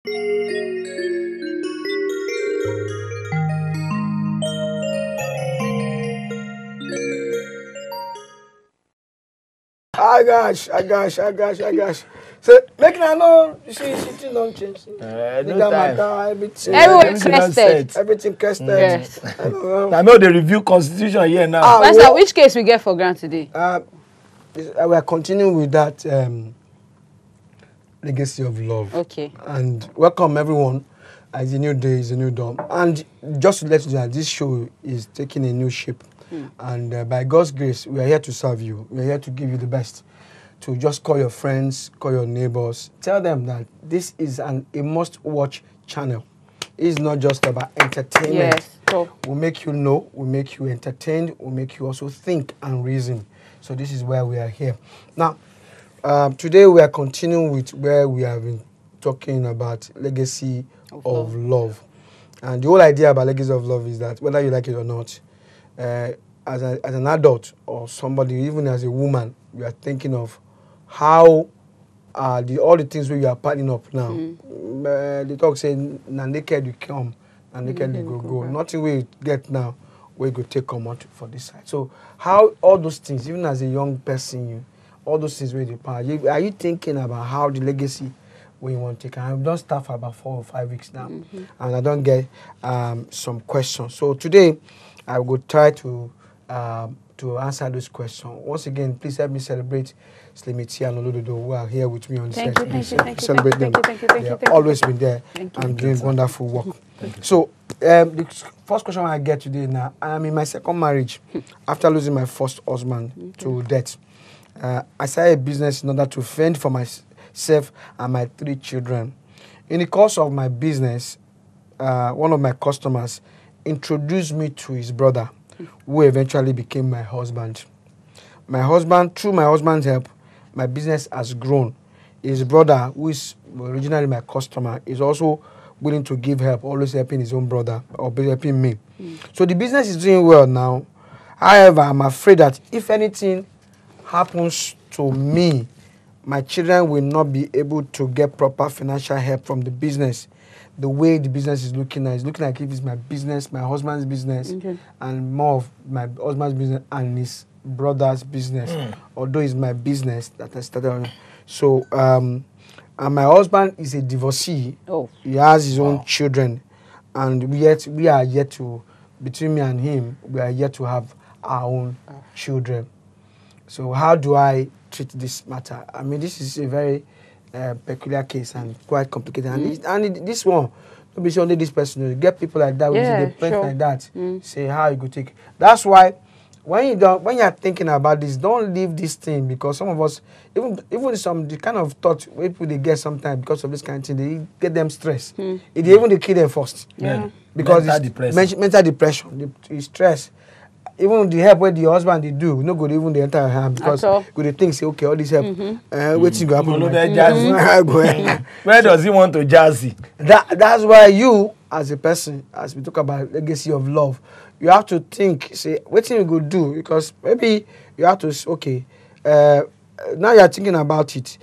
I gosh. So, making I know, she don't change. No time. Everything casted. Yes. I know the review constitution here now. Pastor, which case we get for grant today? We are continuing with that legacy of love. Okay. And welcome everyone. It's a new day, it's a new dawn. And just to let you know, this show is taking a new shape. And by God's grace, we are here to serve you. We are here to give you the best. To just call your friends, call your neighbors. Tell them that this is a must-watch channel. It's not just about entertainment. Yes. So We'll make you know, we'll make you entertained, we'll make you also think and reason. So this is why we are here. Now, today we are continuing with where we have been talking about legacy of love. And the whole idea about legacy of love is that whether you like it or not, as an adult or somebody, even as a woman, you are thinking of how all the things where you are piling up now. The talk saying, na naked you come, na naked you go. Nothing we get now, where you go take come out for this side. So how all those things, even as a young person, all those things where you are you thinking about how the legacy where you want to take? I've done stuff for about 4 or 5 weeks now, and I don't get some questions. So today, I will try to answer those questions. Once again, please help me celebrate Slimiti and Olododo who are here with me on the set. Thank you. Celebrate them. They have always been there and doing wonderful work. So, the first question I get today now, I am in my second marriage after losing my first husband to death. I started a business in order to fend for myself and my 3 children. In the course of my business, one of my customers introduced me to his brother, who eventually became my husband. Through my husband's help, my business has grown. His brother, who is originally my customer, is also willing to give help, always helping his own brother or helping me. So the business is doing well now. However, I'm afraid that if anything happens to me, my children will not be able to get proper financial help from the business. The way the business is looking at, it's looking like if it's my business, my husband's business, and more of my husband's business and his brother's business. Although it's my business that I started on. So, and my husband is a divorcee. He has his own children, and we are yet to, between me and him, we are yet to have our own children. So, how do I treat this matter? I mean, this is a very peculiar case and quite complicated. And this one, don't be only this person. You get people like that, like that. Say how you go take. That's why when you are thinking about this, don't leave this thing, because some of us, even the kind of thought people they get sometimes because of this kind of thing, they get them stressed. They kill them first. Because mental depression, the stress. Even the help where the husband they do, no good even the entire hand, because they think say okay, all this help, waiting go happen. Where does he want to jazzy? That's why you, as a person, as we talk about legacy of love, you have to think, say, what thing you go do? Because maybe you have to okay. Now you are thinking about it.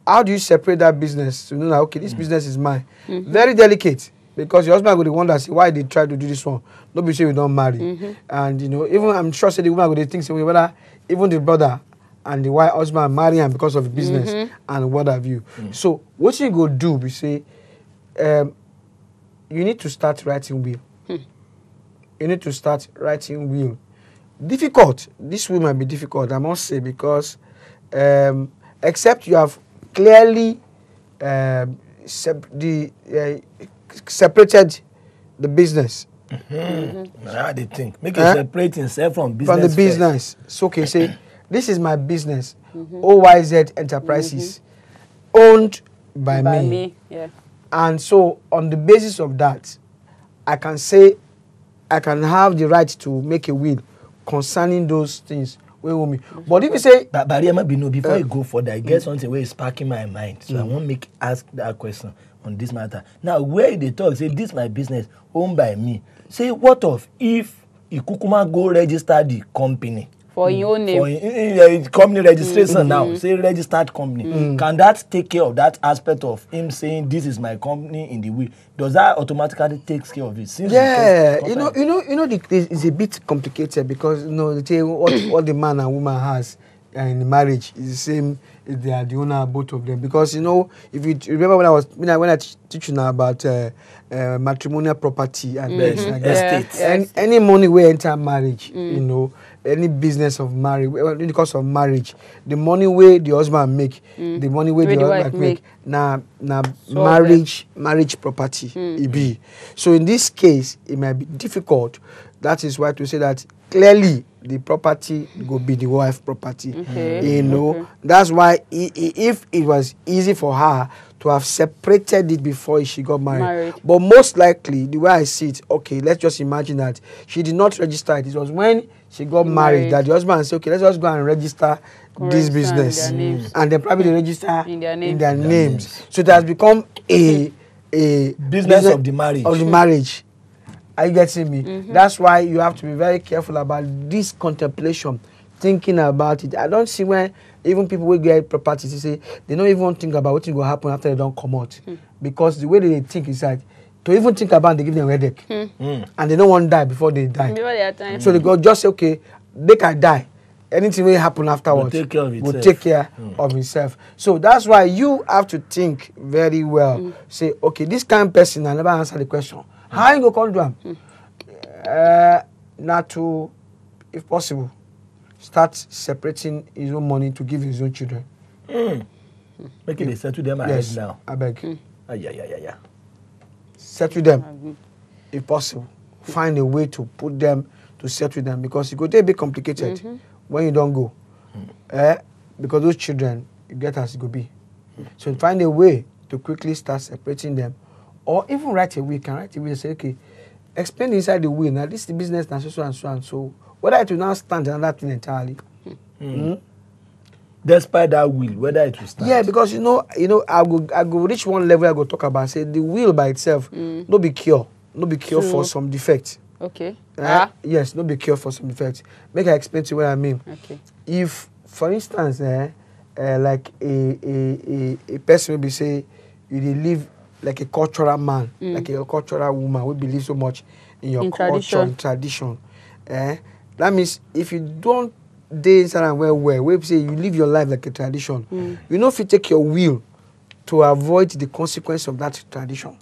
How do you separate that business to know that okay, this business is mine? Very delicate. Because your husband will wonder why they try to do this one. Nobody say we don't marry. And even I'm sure say the woman will think whether even the brother and the wife husband marry him because of the business and what have you. So what you go do, we say you need to start writing will. You need to start writing will. Difficult. This will might be difficult, I must say, because except you have clearly separated the business. How they think? Make it separate himself from business. From the business. So okay, say this is my business. OYZ Enterprises, owned by me. And so on the basis of that, I can say I can have the right to make a will concerning those things. But if you say before you go further, I get something where it's sparking my mind. So I want to ask that question on this matter. Now, where they talk, say this is my business owned by me. Say what of if Ikukuma go register the company For your own name. For in company registration now, say registered company. Can that take care of that aspect of him saying this is my company in the will? Does that automatically take care of it? Since Yeah, it's a bit complicated because they say what the man and woman has in the marriage is the same. They are the owner of both of them because if you remember when I teach you now about matrimonial property and things like that. Estates. And any money we enter marriage, any business of marriage, in the course of marriage, the money where the husband make, the money where the wife make, na marriage property it be. So in this case, it might be difficult. That is why to say that clearly the property go be the wife property. That's why if it was easy for her to have separated it before she got married. But most likely, the way I see it, okay, let's just imagine that she did not register it. It was when she got married that the husband said, okay, let's just go and register this business. And then probably they register in their names. So it has become a business of the marriage. Are you getting me? That's why you have to be very careful about this contemplation, thinking about it. I don't see when even people will get properties, they say they don't even think about what will happen after they don't come out. Because the way they think is that to even think about it, they give them a headache. And they don't want to die before they die. Before their time. So they go just say, okay, they can die. Anything will happen afterwards will take care of itself. So that's why you have to think very well. Say, okay, this kind of person, I never answer the question. How you go come do am? Not to, if possible, start separating his own money to give his own children. Make it settle them ahead now. I beg. Yeah. Settle them, if possible. Find a way to put them, to settle them, because it could be complicated when you don't go. Because those children, you get as it could be. So find a way to quickly start separating them. Or even write a will, can write a will and say, okay, explain inside the will. Now, this is the business, and so and so and so. Whether it will now stand another thing entirely. Despite that will, whether it will stand. Yeah, because I go reach one level I go talk about. Say the will by itself, no be cure for some defect. Okay. Yes, no be cure for some defect. Make I explain to you what I mean. Okay. If, for instance, like a person will be say you dey live like a cultural man, like a cultural woman who believes so much in your culture and tradition. That means if you don't date inside and well, we say you live your life like a tradition, you know if you take your will to avoid the consequence of that tradition.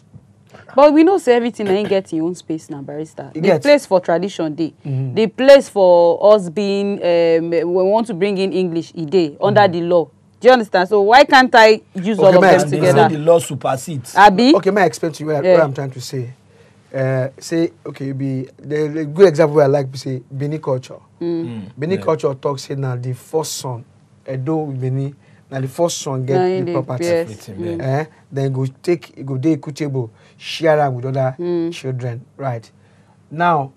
But we know say everything ain't get in your own space now, barrister. The place for tradition day. The place for us being we want to bring in English day under the law. Do you understand? So why can't I use all of them together? The law supersedes. Abi? Okay, may I explain to you what I'm trying to say? Say, okay, the good example I like to say, Benin culture. Benin culture talks say now the first son, Edo Benin, now the first son get the property. Then go dey equitable, share am with other children, right? Now,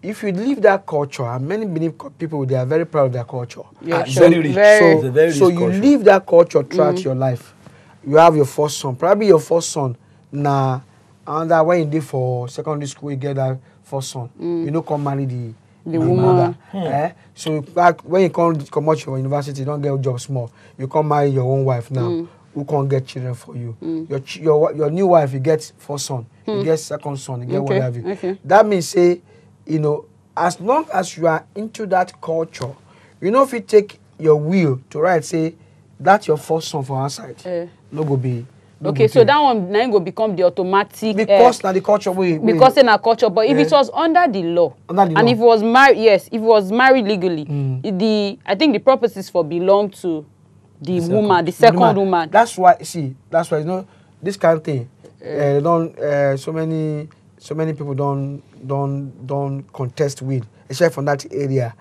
if you leave that culture, and many Benin people, they are very proud of their culture. Yeah, very rich. So you leave that culture throughout your life. You have your first son. Probably your first son, and that when you did for secondary school, you get that first son. You don't come marry the woman. So back when you come out your university, you don't get a job small. You come marry your own wife now. Who can't get children for you? Your new wife, you get first son. You get second son. You get what have you. Okay. That means say, as long as you are into that culture, if you take your will to write, say, that's your first son for our side. No go be. Okay, so that one now go become the automatic. Because now the culture because in our culture, but if it was under the law, and if it was married, if it was married legally, I think the properties for belong to the woman, the second woman. That's why this kind of thing. So many people don't contest will, except from that area.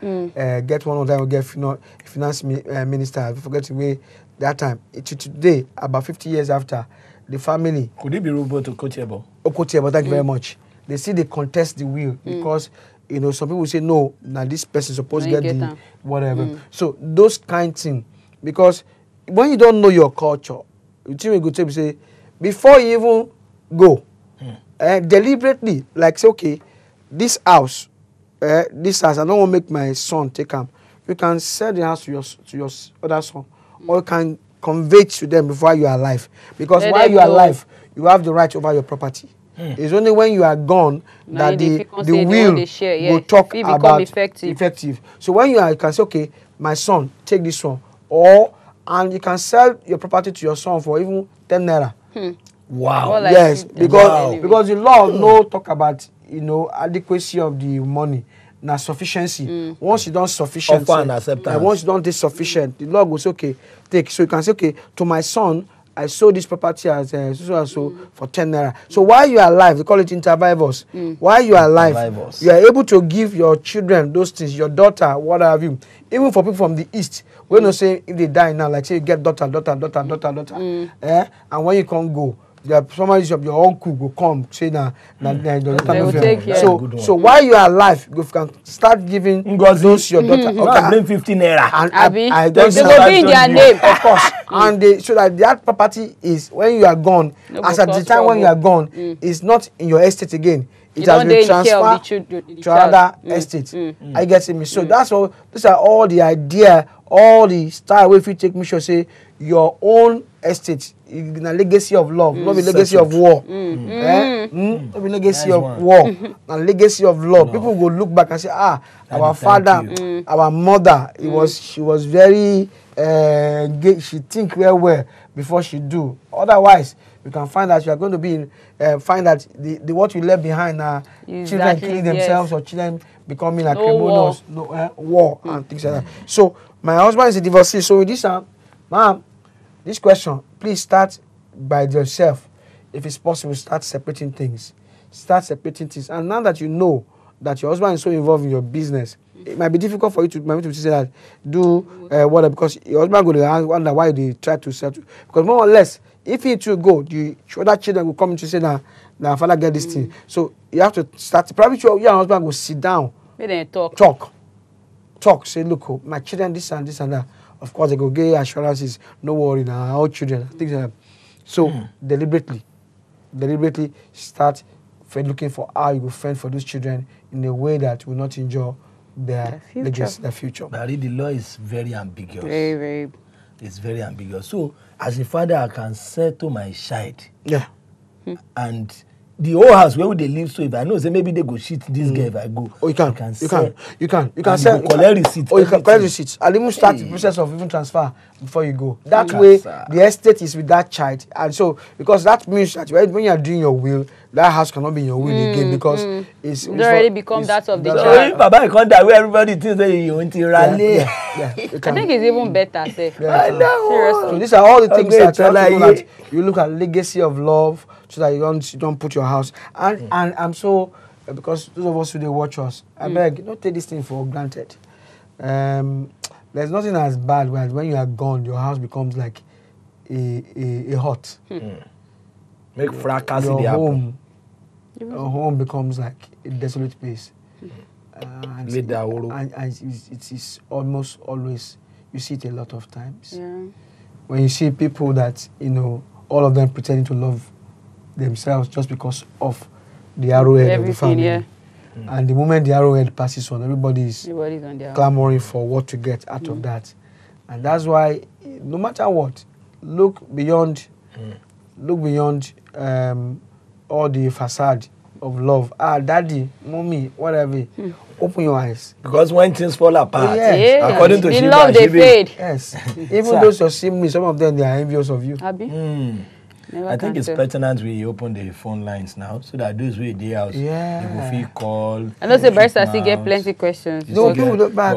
Get one of them will get finance minister. I forget the way that time. Today, about 50 years after, the family. Could it be Robert Okotebo? Okotebo, thank you very much. They contest the will because some people say no. Now this person is supposed to get the whatever. So those kind of things, because when you don't know your culture, you think we go to say before you even go. Deliberately, like say, okay, this house, I don't want to make my son take him. you can sell the house to your other son, or you can convey it to them before you are alive. Because while you are alive, you have the right over your property. It's only when you are gone that the will will talk about effective. So when you can say, okay, my son, take this one, and you can sell your property to your son for even 10 naira. Wow. Yes, because the law no talk about adequacy of the money. Now sufficiency. Once you don't sufficient, offer and acceptance. Once you don't take sufficient, the law goes okay. Take. So you can say, okay, to my son, I sold this property as so for 10 naira. So while you are alive, they call it intervivors. While you are alive, you are able to give your children those things, your daughter, what have you. Even for people from the east, we don't say if they die now, like say you get daughter. And when you can't go, somebody of your uncle will come say so while you are alive, you can start giving those your daughter. Okay, bring 15 naira. And I don't be in their name, of course. And so that property is when you are gone. As at the time when you are gone, is not in your estate again. It has been transferred to another estate. I get me. So that's all. These are all the idea, all the style. If you take me, sure say your own estate in a legacy of love, not a legacy of war. Not a legacy of war, a legacy of love. People will look back and say, our father, our mother, she was very she think well before she do. Otherwise, you can find that you are going to be find that the what you left behind are children killing themselves or children becoming like criminals, war and things like that. So my husband is a divorcee. So with this, ma'am, this question, please start by yourself. If it's possible, start separating things. And now that you know that your husband is so involved in your business, it might be difficult for you to say that do whatever, because your husband will wonder why they try to settle. Because more or less, if he too go, the other children will come to say that father get this thing. So you have to start. Probably your husband will sit down, talk. Say, look, my children this and that. Of course, they go get assurances. No worry, now our children, things like that. So deliberately start looking for how you will fend for those children in a way that will not injure their future. But the law is very ambiguous. Very, very. It's very ambiguous. So as a father, I can settle my child. Yeah. And the whole house where would they live? So if I know, say maybe they go shit this girl if I go. Oh, you can sell. You can collect receipts. Oh, you can collect receipts. I'll even start the process of even transfer before you go. That way, the estate is with that child, and so because that means that when you are doing your will, that house cannot be in your will again because it's already become that of the child. So if Baba come that way, everybody thinks that you want to rally. I think it's even better. I know. Seriously. So these are all the things that you look at legacy of love, so that you don't put your house. And I'm so because those of us who they watch us, I beg, don't take this thing for granted. There's nothing as bad when you are gone, your house becomes like a hut. Make fracas in the home. Your home becomes like a desolate place. And it is almost always, you see it a lot of times. Yeah. When you see people that, all of them pretending to love themselves just because of the arrowhead of the family. Yeah. And the moment the arrowhead passes on, everybody's on clamoring for what to get out of that. And that's why, no matter what, look beyond all the facade of love. Daddy, mommy, whatever. Open your eyes. Because when things fall apart, according to the love they fade. Yes. Even those who see me, some of them, they are envious of you. I think it's pertinent we open the phone lines now so that those who are there house, they will feel call. I know the barrister still get plenty questions. No, people look back.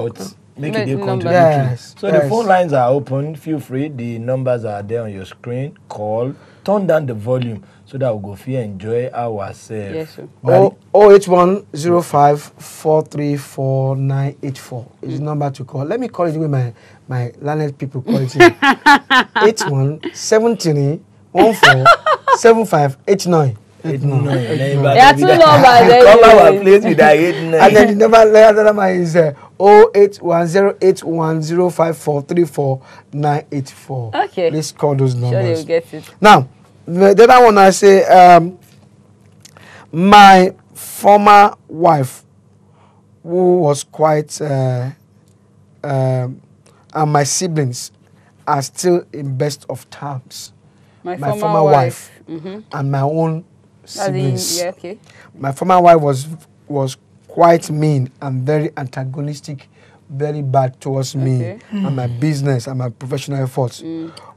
Make it a contributory. So the phone lines are open. Feel free. The numbers are there on your screen. Call. Turn down the volume so that we go feel enjoy ourselves. Yes, sir. 08105434984 is the number to call. Let me call it the way my learned people call it. 8173147589. There are two numbers. Come our place with that 89. And then the other number is 0810810543494. Okay. Please call those numbers. Sure, they'll get it. Now, the other one I say, my former wife, who was quite and my siblings are still in best of terms. My former wife and my own siblings. My former wife was quite mean and very antagonistic, very bad towards me and my business and my professional efforts.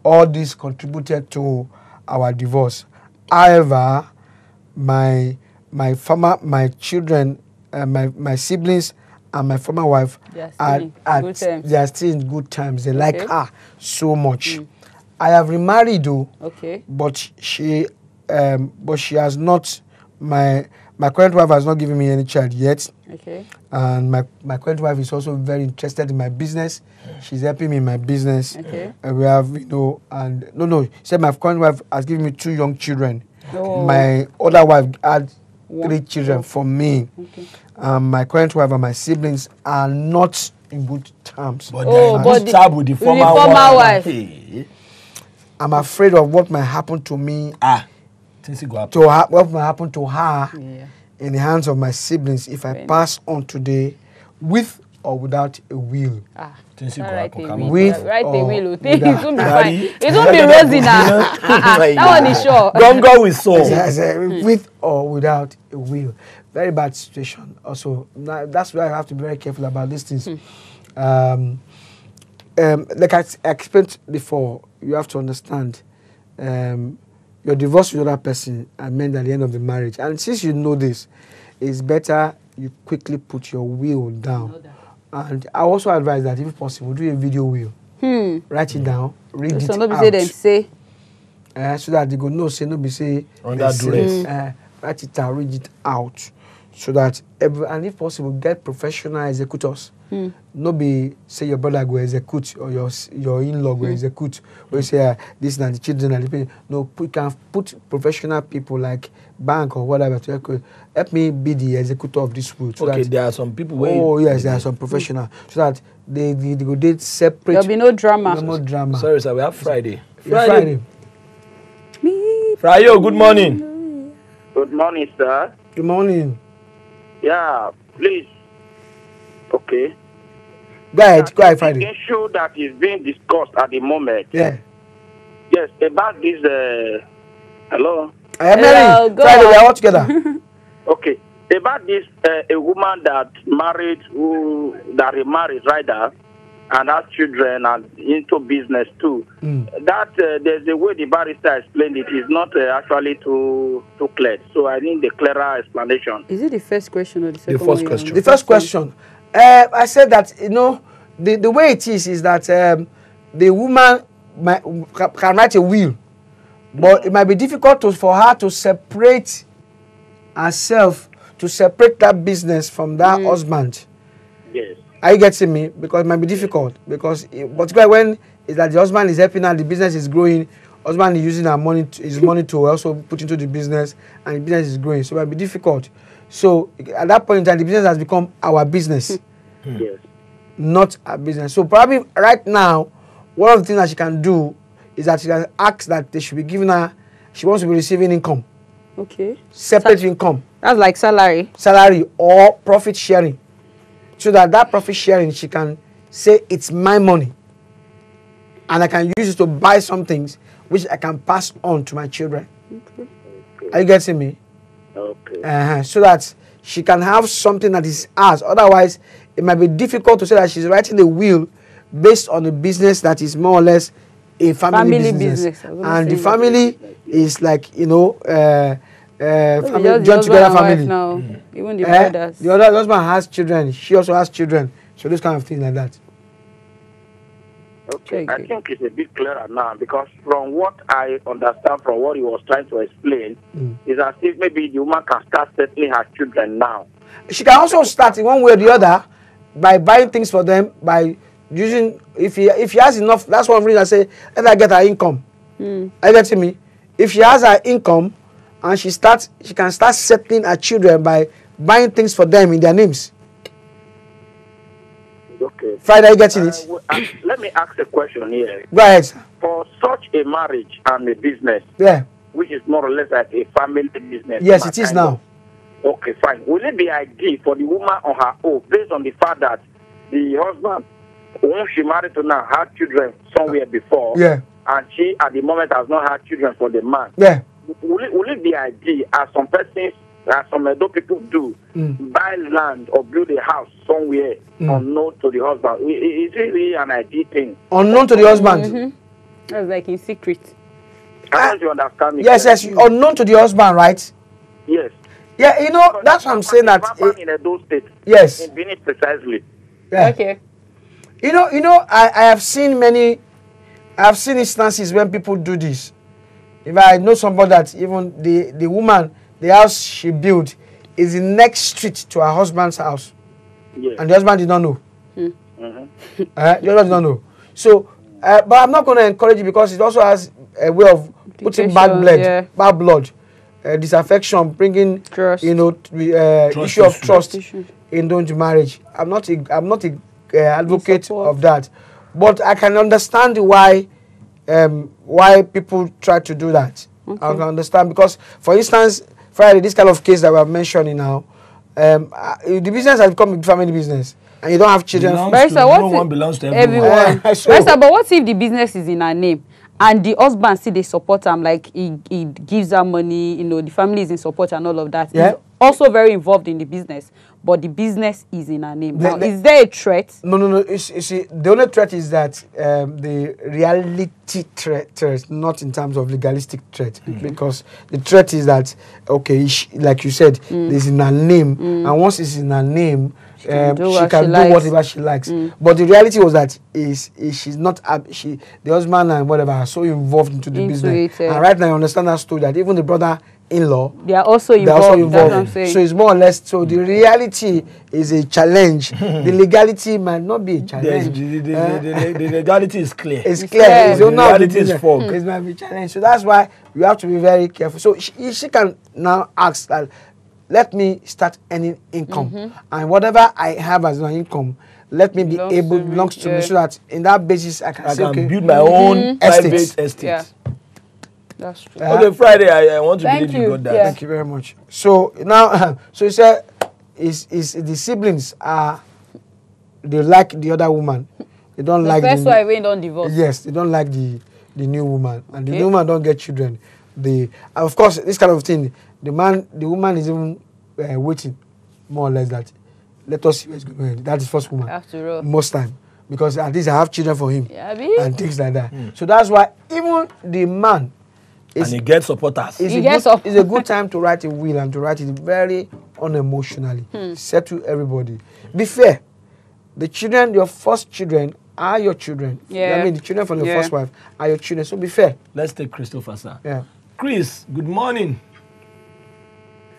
All this contributed to our divorce. However, my children, my siblings and my former wife they are still in good terms. They like her so much. I have remarried though, but she has not. My current wife has not given me any child yet. And my current wife is also very interested in my business. She's helping me in my business. And we have, and she said my current wife has given me 2 young children. My other wife had 3 children for me. My current wife and my siblings are not in good terms. But with the former wife. I'm afraid of what might happen to me. What might happen to her in the hands of my siblings if I pass on today with or without a will. With or without. It won't be rosy now. That one is sure. Don't go with soul. With or without a will. Very bad situation. Also, that's why I have to be very careful about these things. Like I explained before, you have to understand your divorce with another person meant at the end of the marriage. And since you know this, it's better you quickly put your will down. And I also advise that if possible, do a video will. Write it down, read it out. So that they go no say, no be say under duress. Write it out, read it out. So that and if possible, get professional executors. No be say your brother go execute or your in-law go execute. Or you say this and the children and the people. No, you can put professional people like bank or whatever to help me be the executor of this will. So there are some people. Yes, there are some professional. So that they go date separate. There'll be no drama. No more drama. Sorry, sir. We have Friday. Friday. Frayo, good morning. Good morning, sir. Good morning. Yeah, please. Okay. Go ahead, Friday. The issue that is being discussed at the moment. Yeah. Yes, about this. Hello. Hello. Friday, we are all together. Okay. About this, a woman that remarried, right? And has children and into business too. That there's a way the barrister explained it is not actually too clear. So I need a clearer explanation. Is it the first question or the second? The first question. The first question. I said that the way it is that the woman can write a will, but it might be difficult for her to separate herself, to separate that business from that husband. Yes. Are you getting me? Because it might be difficult. Because particularly when it's that the husband is helping her, the business is growing, husband is using his money to also put into the business, and the business is growing. So it might be difficult. So at that point in time, the business has become our business. Yes. Not our business. So probably right now, one of the things that she can do is that she can ask that they should be giving her, she wants to be receiving income. Okay. Separate income. That's like salary. Salary or profit sharing. So that profit sharing, she can say it's my money. And I can use it to buy some things which I can pass on to my children. Okay. Are you getting me? Okay. So that she can have something that is ours. Otherwise, it might be difficult to say that she's writing a will based on a business that is more or less a family business. And the family is like, family, joint together family. Now. Even the brothers. The other husband has children. She also has children. So this kind of thing like that. Okay. I think it's a bit clearer now because from what I understand from what he was trying to explain is as if maybe the woman can start settling her children now. She can also start in one way or the other by buying things for them, by using, if he has enough, that's one reason I say, let her get her income. Are you getting me? If she has her income and she can start settling her children by buying things for them in their names. Okay. Friday, are you getting it? Let me ask a question here. Go ahead, sir. For such a marriage and a business, which is more or less like a family business. Yes, it is now. Okay, fine. Will it be ideal for the woman on her own, based on the fact that the husband whom she married to now had children somewhere before, and she at the moment has not had children for the man. Yeah. Will it be ideal, as some persons, as some Edo people do, buy land or build a house somewhere unknown to the husband? Is it really an ideal thing? Unknown to the husband? That's like in secret. I don't you understand me? Yes, unknown to the husband, right? Yes. Yeah, you know, that's what I'm saying that... in Edo State. Yes. In Benin precisely. Yeah. Okay. You know, I have seen instances when people do this. If I know somebody that even the woman, the house she built is the next street to her husband's house. Yes. And the husband did not know. The husband did not know. So, but I'm not going to encourage it because it also has a way of putting bad blood, disaffection, bringing trust. Issue of trust into marriage. I'm not a advocate of that, but I can understand why people try to do that. Okay. I can understand because, for instance, Friday, this kind of case that we are mentioning now, the business has become a family business, and you don't have children. No one belongs to everyone. But what if the business is in her name, and the husband still they support him, like he gives her money, the family is in support and all of that. Yeah. He's also very involved in the business, but the business is in her name. Now, is there a threat? No. You see, the only threat is that the reality threat, not in terms of legalistic threat, because the threat is that, okay, like you said, it's in her name, and once it's in her name, she can do whatever she likes. But the reality was that she's not the husband and whatever are so involved into the business. And right now I understand that story that even the brother-in-law, they are also involved. That's what I'm saying. So it's more or less, so the reality is a challenge. The legality might not be a challenge. The legality is clear. It's clear. The reality is fog. It might be a challenge. So that's why you have to be very careful. So she can now ask that, let me start earning income, and whatever I have as my income, let me belongs to me, so that in that basis I can build my own private estate. Yeah. That's true. Okay, Friday, I want to believe you got that. Yeah. Thank you very much. So now, so you said, is the siblings they like the other woman, they don't like the first wife when don't divorce. Yes, they don't like the new woman, and the new woman don't get children. Of course, this kind of thing, the woman is even waiting, more or less, that let us see what's going on. That is first woman. After all. Most time, because at least I have children for him, and things like that. So that's why even the man and he gets supporters. It's a good time to write a will and to write it very unemotionally. Settle everybody. Be fair. The children, your first children, are your children. Yeah. I mean, the children from your first wife are your children. So be fair. Let's take Christopher, sir. Yeah. Chris, good morning.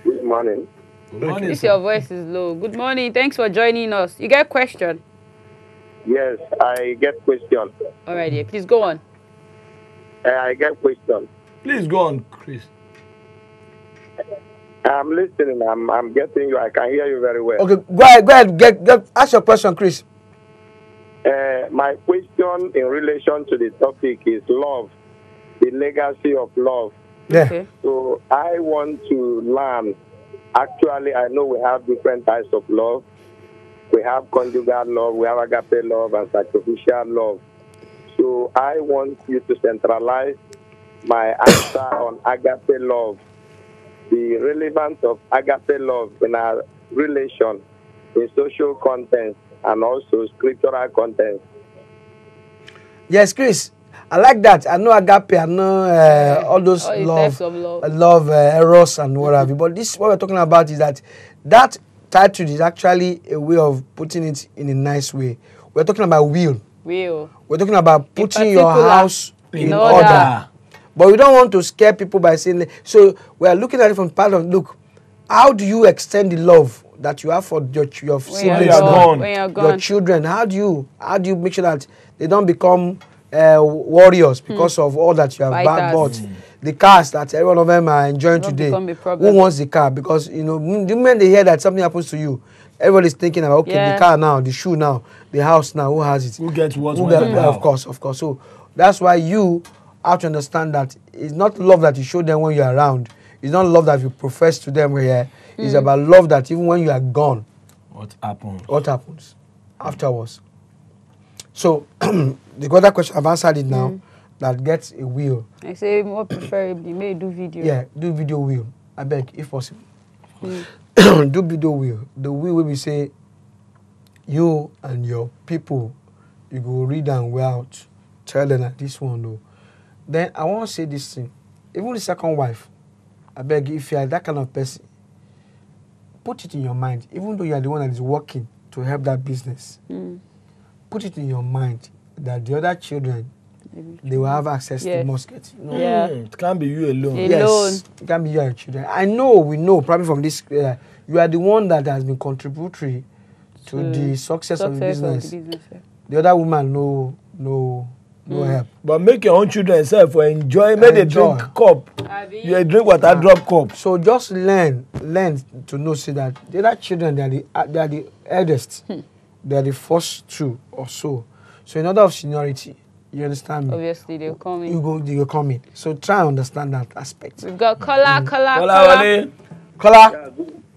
Good morning. Good morning, If sir. your voice is low. Good morning. Thanks for joining us. You get a question? Yes, I get question. All right, yeah. Please go on. I get question. Please go on, Chris. I'm listening. I'm getting you. I can hear you very well. Okay, go ahead. Get ask your question, Chris. My question in relation to the topic is love, the legacy of love. Yeah. Okay. So I want to learn. Actually, I know we have different types of love. We have conjugal love, we have agape love, and sacrificial love. So I want you to centralize my answer on agape love, the relevance of agape love in our relation, in social content, and also scriptural content. Yes, Chris. I like that. I know agape. I know all those types of love. eros and what have you. But this, what we're talking about is that title is actually a way of putting it in a nice way. We're talking about will. We're talking about putting your house in order. But we don't want to scare people by saying, so we are looking at it from part of, look, how do you extend the love that you have for your siblings, your children? How do you make sure that they don't become warriors because of all that you have bought? The cars that every one of them are enjoying today. Who wants the car? Because, the moment they hear that something happens to you, everybody's thinking about, okay, the car now, the shoe now, the house now, who has it? Who gets what? Of course. So that's why you have to understand that it's not love that you show them when you're around. It's not love that you profess to them here. It's about love that even when you are gone, what happens? What happens afterwards? So the other question, I've answered it now. That gets a will. I say more preferably, may do video. Yeah, do video will. I beg, if possible. Do video will. The will we say you and your people, you go read and wear out. Tell them that this one though. Then I want to say this thing. Even the second wife, I beg, if you are that kind of person, put it in your mind, even though you are the one that is working to help that business, put it in your mind that the other children, they will have access to musket. You know? Yeah. It can't be you alone. Yes, it can't be you and your children. I know, we know, probably from this, you are the one that has been contributory to the success of the business. The other woman, no help. But make your own children self for enjoy. Make they drink cup. You drink water, drop cup. So just learn to know, see that the other children, they are the eldest. They are the first two or so. So in order of seniority, you understand me? Obviously, they'll come in. You'll come in. So try and understand that aspect. We've got Kola. Kola. Yeah,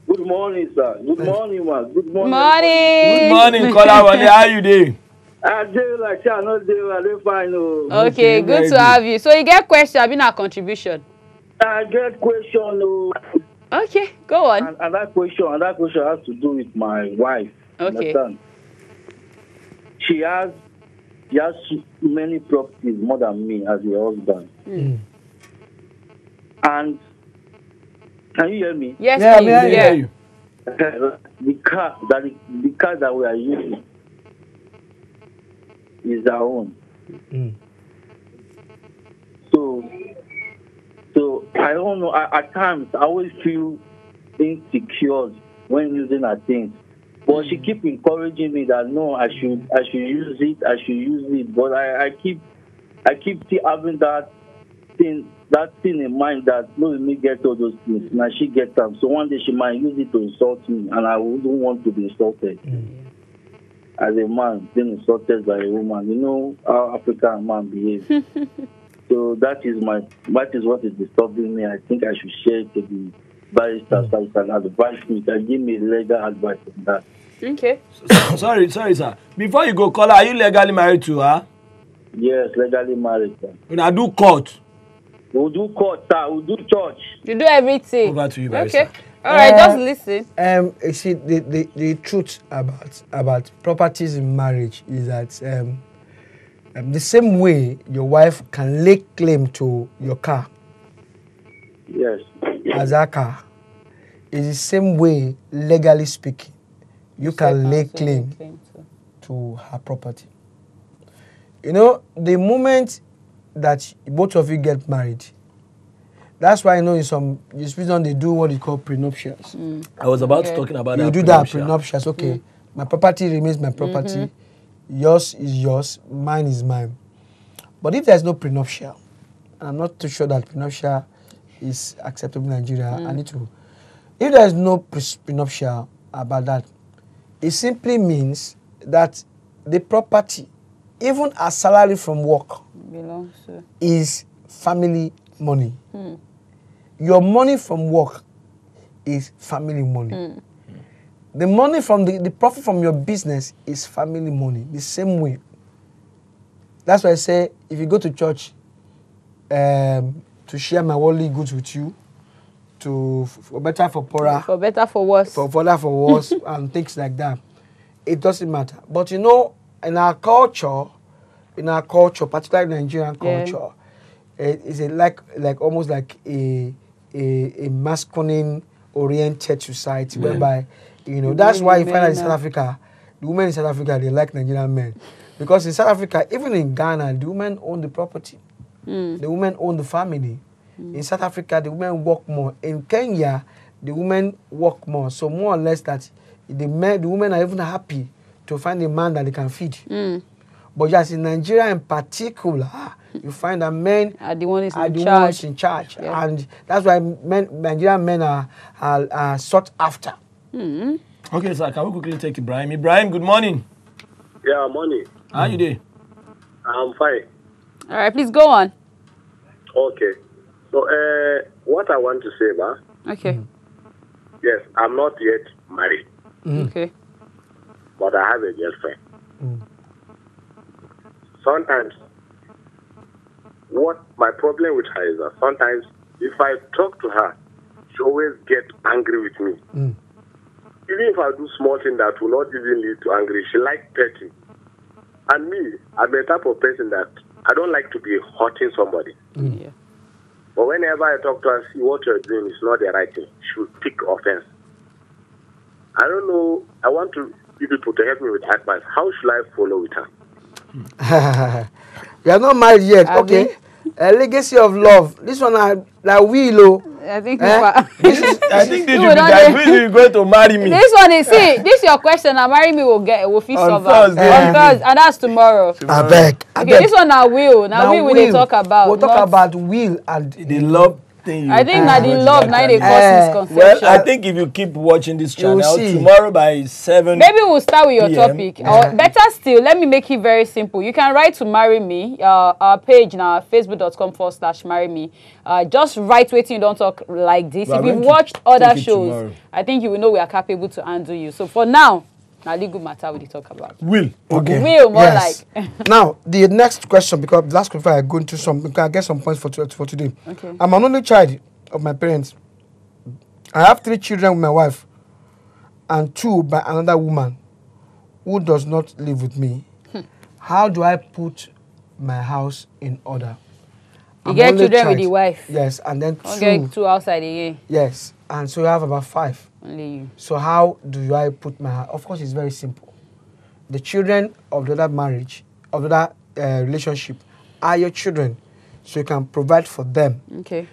good morning, sir. Good morning, man. Good morning. Good morning, Kola. How you doing? I do like I not do. I don't find. Okay, good to have you. So you get question, I mean our contribution. I get question. Okay, go on. And that question has to do with my wife. Okay. Understand? She has many properties more than me as a husband. And can you hear me? Yes, yeah, please. I hear you. The car that we are using is our own. So I don't know. At times I always feel insecure when using her things. But she keep encouraging me that no, I should use it. But I keep still having that thing in mind that no, let me get all those things. Now she gets them. So one day she might use it to insult me, and I wouldn't want to be insulted. As a man being insulted by a woman, you know how African man behaves. So that is what is disturbing me. I think I should share it to the barrister so he can advise me, can give me legal advice on that. Okay. Sorry, sir. Before you go, Kola, are you legally married to her? Yes, legally married, sir. When I do court. We'll do court, sir. We'll do church. You do everything. Over to you, barrister. Okay. All right, just listen. You see, the truth about properties in marriage is that the same way your wife can lay claim to your car, yes, as her car, is the same way, legally speaking, you can lay claim to her property. You know, the moment that both of you get married, that's why I know in some jurisdictions they do what you call prenuptials. I was about to talking about that. You do that prenuptials. Okay, my property remains my property. Yours is yours. Mine is mine. But if there's no prenuptial, and I'm not too sure that prenuptial is acceptable in Nigeria, I need to. If there's no prenuptial about that, it simply means that the property, even a salary from work, belongs to is family money. Your money from work is family money. The money from the profit from your business is family money, the same way. That's why I say, if you go to church to share my worldly goods with you, for better, for poorer, for better, for worse, for better, for worse, and things like that, it doesn't matter. But you know, in our culture, particularly Nigerian culture, it's like almost like a masculine-oriented society, whereby, you know, that's why you find that in South Africa, the women in South Africa, they like Nigerian men. Because in South Africa, even in Ghana, the women own the property. The women own the family. In South Africa, the women work more. In Kenya, the women work more. So more or less that the women are even happy to find a man that they can feed. But just in Nigeria in particular, you find that men are the ones in charge. Yeah. And that's why Nigerian men are sought after. Okay, sir, can we quickly take Ibrahim? Ibrahim, good morning. Yeah, morning. How you doing? I'm fine. All right, please go on. Okay. So, what I want to say, okay. Yes, I'm not yet married. Okay. But I have a girlfriend. sometimes what my problem with her is that sometimes if I talk to her, she always gets angry with me. Even if I do small things that will not even lead to angry, she likes petting. And me, I'm the type of person that I don't like to be hurting somebody. Yeah. But whenever I talk to her, see what you're doing is not the right thing, she will take offense. I don't know. I want to you people to help me with advice. How should I follow with her? We are not married yet, okay? A legacy of love. This one, like Willow. I think I think this should be that you're going to marry me. This one is this your question. Now marry me will fix on Thursday. On Thursday, and that's tomorrow. I beg. Okay, this one now will they talk about. We'll talk about will and the love thing. I think that the love now they cause misconception. Well, I think if you keep watching this channel tomorrow by 7. Maybe we'll start with your topic. Or better still, let me make it very simple. You can write to marry me. Our page now, facebook.com/marry me. Just write waiting, you don't talk like this. If you've watched other shows, I think you will know we are capable to handle you. So for now, legal matter we talk about. Will. Okay. Will more like. Now the next question, because the last question I go into some, because I get some points for today. Okay. I'm an only child of my parents. I have 3 children with my wife, and 2 by another woman, who does not live with me. How do I put my house in order? You get children with the wife. Yes, and then 2 outside again. Yes, and so you have about 5. Only you. So how do I put my house? Of course, it's very simple. The children of the other marriage, of the other relationship, are your children, so you can provide for them. Okay.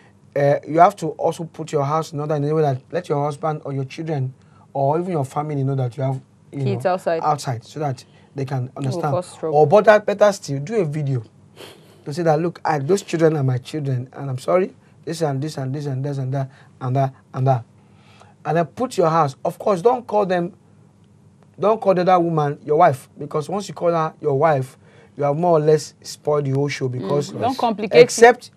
You have to also put your house in order in a way that let your husband or your children or even your family know that you have kids outside, so that they can understand. Or better still, do a video to say that look, those children are my children, and I'm sorry, this and this and this and this and that and that and that. And then put your house. Of course, don't call the other woman your wife, because once you call her your wife, you have more or less spoiled the whole show, because don't complicate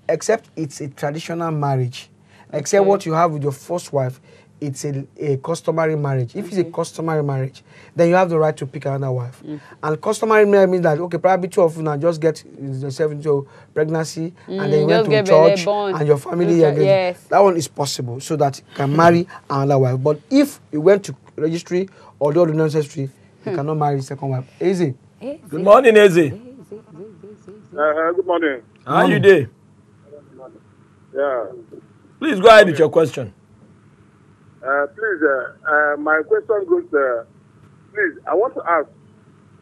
except it's a traditional marriage. Except what you have with your first wife, it's a customary marriage. If it's a customary marriage, then you have the right to pick another wife. And customary marriage means that, okay, probably 2 of you now just get yourself into pregnancy, and then you went to church, and your family, that one is possible, so that you can marry another wife. But if you went to registry or do all the necessary, you cannot marry the second wife. Easy. Good morning, Eze. Good morning. How you doing? Yeah. Please go ahead with your question. Please, my question goes, please, I want to ask,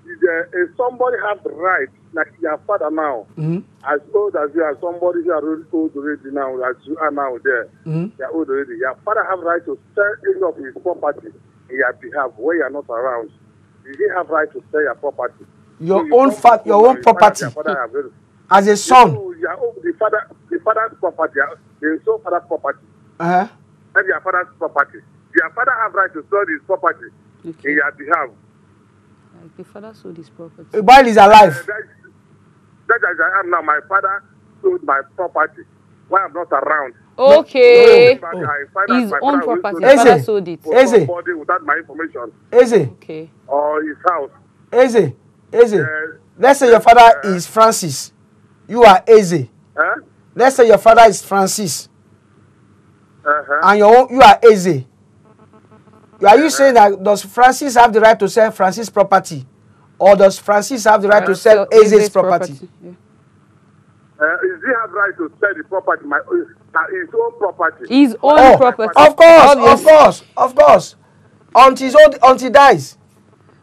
if somebody has the right, like your father now, as old as you are, somebody who are old already now, as you are now there, they are old already, your father has the right to sell any of his property in your behalf when you are not around. Does he have right to sell your property? Your own property. As a son. The father's property, the son father's property. And your father's property. Your father have right to sell his property in your behalf. Like the father sold his property. While he's alive. That as I am now, my father sold my property while I'm not around. Okay. His own property. His father sold it. Easy. Without my information. Easy. Okay. Or his house. Easy. Let's say your father is Francis. You are Eze. Let's say your father is Francis. And you are Eze. Are you saying that does Francis have the right to sell Francis' property? Or does Francis have the right to sell Eze's property? Does he have right to sell the property, his own property? His own property. Of course. Until he dies.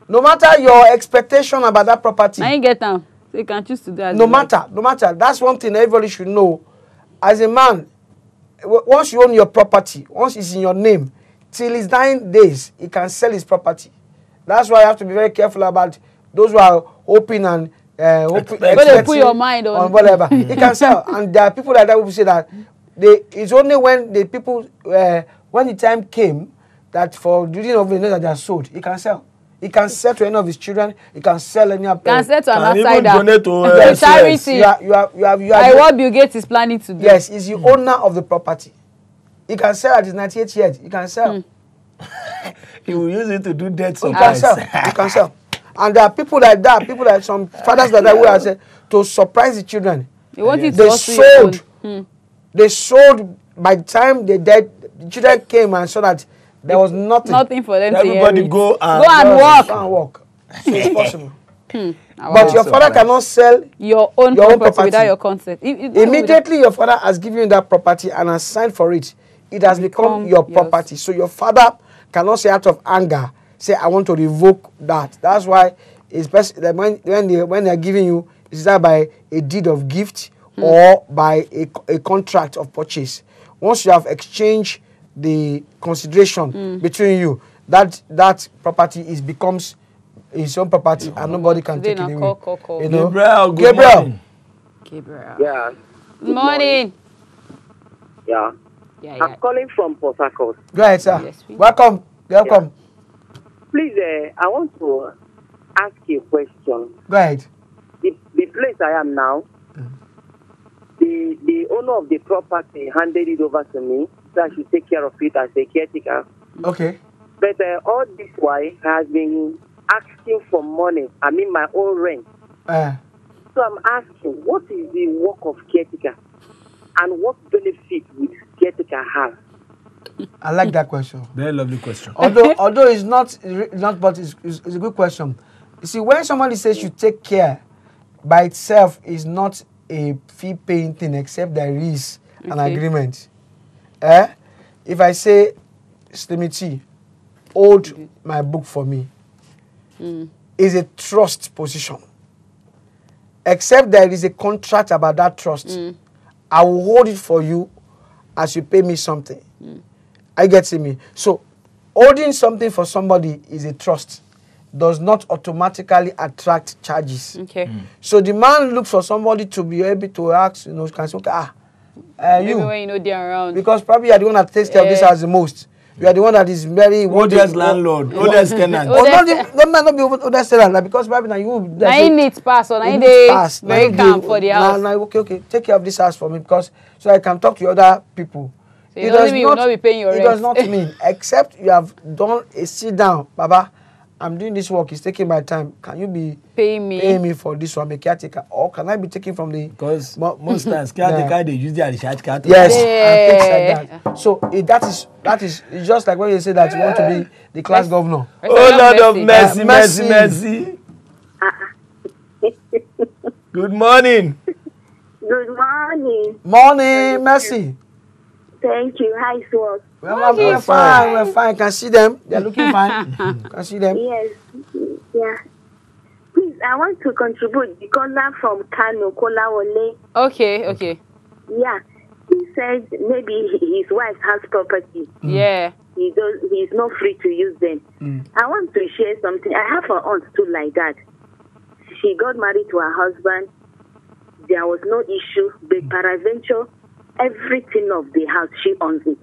No matter your expectation about that property. Now you get them. So you can choose to do as no matter. That's one thing everybody should know. As a man, once you own your property, once it's in your name, till his dying days, he can sell his property. That's why you have to be very careful about those who are hoping and expecting put your mind on whatever. He can sell. And there are people like that who say that it's only when the people, when the time came that for the reason of the know that they are sold, he can sell. He can sell to any of his children. He can sell any of can sell to an outsider. Even donate to charity. You have what Bill Gates is planning to do. Yes, he's the owner of the property. He can sell at his 98 years. He can sell. He will use it to do debt. He can sell. And there are people like that, some fathers like that who are said to surprise the children. You want it to They also sold. your own. They sold. By the time they died, the children came and saw that there was nothing. Nothing for them Everybody to go and Walk. So it's possible. Wow. But your father cannot sell your own property without your consent. Immediately your father has given you that property and has signed for it. It has become your property. So your father cannot say out of anger, say I want to revoke that. That's why especially when they are giving you, is that by a deed of gift or by a contract of purchase. Once you have exchanged the consideration between you, that property becomes his own property and nobody can take it away. You know? Gabriel. Yeah. Good morning. Yeah. I'm calling from Port Harcourt. Go ahead, sir. Yes, Welcome. Yeah. Please, I want to ask you a question. Go ahead. The place I am now, the owner of the property handed it over to me, so I should take care of it as a caretaker. Okay. But all this while has been asking for money. I mean my own rent. So I'm asking, what is the work of caretaker, and what benefit would caretaker have? I like that question. Very lovely question. Although it's not, but it's a good question. You see, when somebody says you take care, by itself is not a fee-paying thing, except there is an agreement. If I say, Slimity, hold my book for me, is a trust position. Except there is a contract about that trust. I will hold it for you as you pay me something. I get me. So, holding something for somebody is a trust. Does not automatically attract charges. Okay. So the man looks for somebody to be able to ask, can say, maybe you, when you know they're around. because probably you are the one that takes care of this house the most. You are the one that is very oldest landlord, oldest tenant. Not be oldest tenant, because probably now you. I need pass on. I need very calm for the house. Now, okay, take care of this house for me, because so I can talk to other people. So it doesn't mean you will not be paying your rent. It does not mean, except you have done a sit down, Baba. I'm doing this work, it's taking my time. Can you be paying me for this one, I'm a caretaker? Or can I be taking from the... Because most times, caretaker, they use their recharge card. Yes, and things like that. So that is it's just like when you say that you want to be the class governor. Oh, Lord of mercy. Good morning. Good morning. Morning, Mercy. Thank you. Hi, Swat. We're fine. Can see them. They're looking fine. Can see them. Yes. Yeah. Please, I want to contribute. The caller from Kano, Kolawole. Okay. Yeah. He said maybe his wife has property. Yeah. He's not free to use them. I want to share something. I have an aunt too like that. She got married to her husband. There was no issue. But peradventure, everything of the house, she owns it.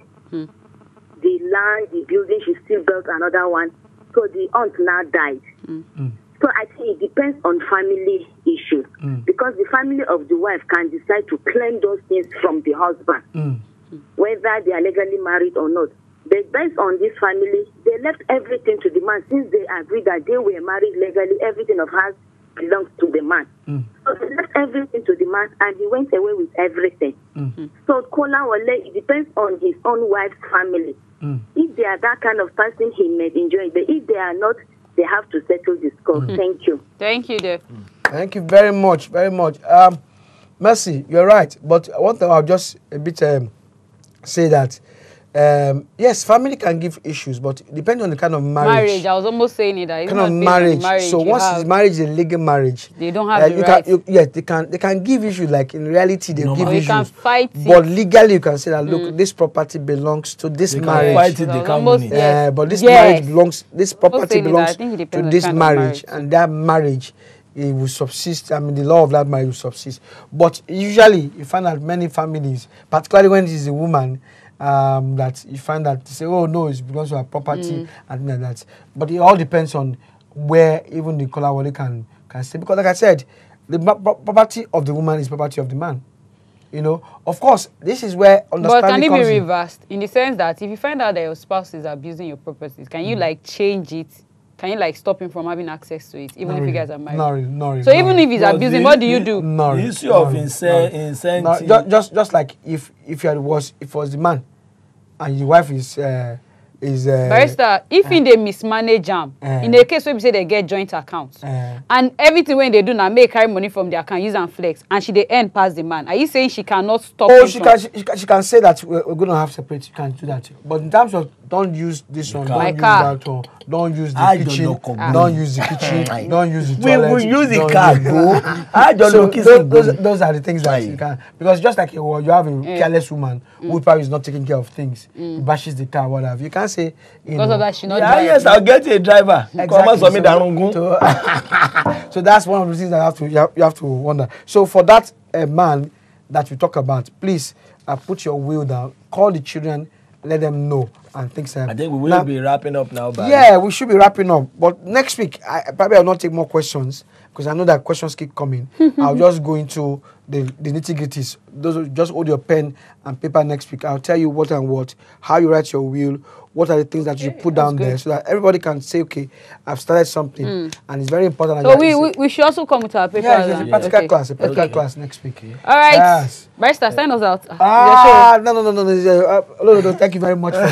The land, the building, she still built another one. So the aunt now died. So I think it depends on family issues. Because the family of the wife can decide to claim those things from the husband, whether they are legally married or not. But based on this family, they left everything to the man. Since they agreed that they were married legally, everything of hers belongs to the man. So they left everything to the man, and he went away with everything. So Kola Wale, it depends on his own wife's family. If they are that kind of person, he may enjoy it. But if they are not, they have to settle the score. Thank you. Thank you, Dave. Thank you very much. Mercy, you're right. But one thing I'll just a bit say that yes, family can give issues, but depending on the kind of marriage. I was almost saying it. Kind of marriage. So once marriage is a legal marriage, they don't have the right. They can give issues. Like in reality, they give issues. You can fight but legally, you can say that look, this property belongs to this marriage. Fight it, they can't win it. But this marriage belongs. This property belongs to this marriage, and that marriage, it will subsist. I mean, the law of that marriage will subsist. But usually, you find that many families, particularly when it is a woman, that you find that they say, oh no, it's because of our property and like that. But it all depends on where even the Kolawole can stay. Because like I said, the property of the woman is property of the man. You know, of course, this is where understanding But can it be comes reversed in the sense that if you find out that your spouse is abusing your properties, can you like change it can you like stop him from having access to it, even if you guys are married? No, really. So even if he's abusing, what do you do? The issue of incentive. Just like if it was the man, and your wife is Barrister, if they mismanage them, in a case where we say they get joint accounts, and everything when they do now make carry money from their account, use and flex, and she they earn past the man, are you saying she cannot stop? Oh, she can say that we're going to have separate. You can't do that. But in terms of don't use this one, don't use that one, don't use the kitchen, don't use the kitchen, don't use the toilet. We will use the car, bro. Those are the things that you can, because just like you have a careless woman who probably is not taking care of things, bashes the car, whatever. You can't say because of that she not. Yes, I'll get a driver. Exactly. So that's one of the things that you have to wonder. So for that man that you talk about, please put your will down. Call the children, let them know, and things like that. I think we will be wrapping up now. Barry. Yeah, we should be wrapping up. But next week, I probably will not take more questions because I know that questions keep coming. I'll just go into the nitty-gritties. Just hold your pen and paper next week. I'll tell you what and what, how you write your will, what are the things that you put down there, so that everybody can say, okay, I've started something, and it's very important. So we should also come with our paper. Yeah, it's a practical class, class next week. All right, yes. Barrister, sign us out. No. Thank you very much for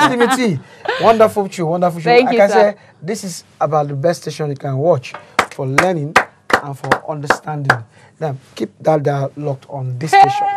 Stevie T. Wonderful show. Thank you, I can sir. say this is about the best station you can watch for learning and for understanding. Now keep that locked on this station.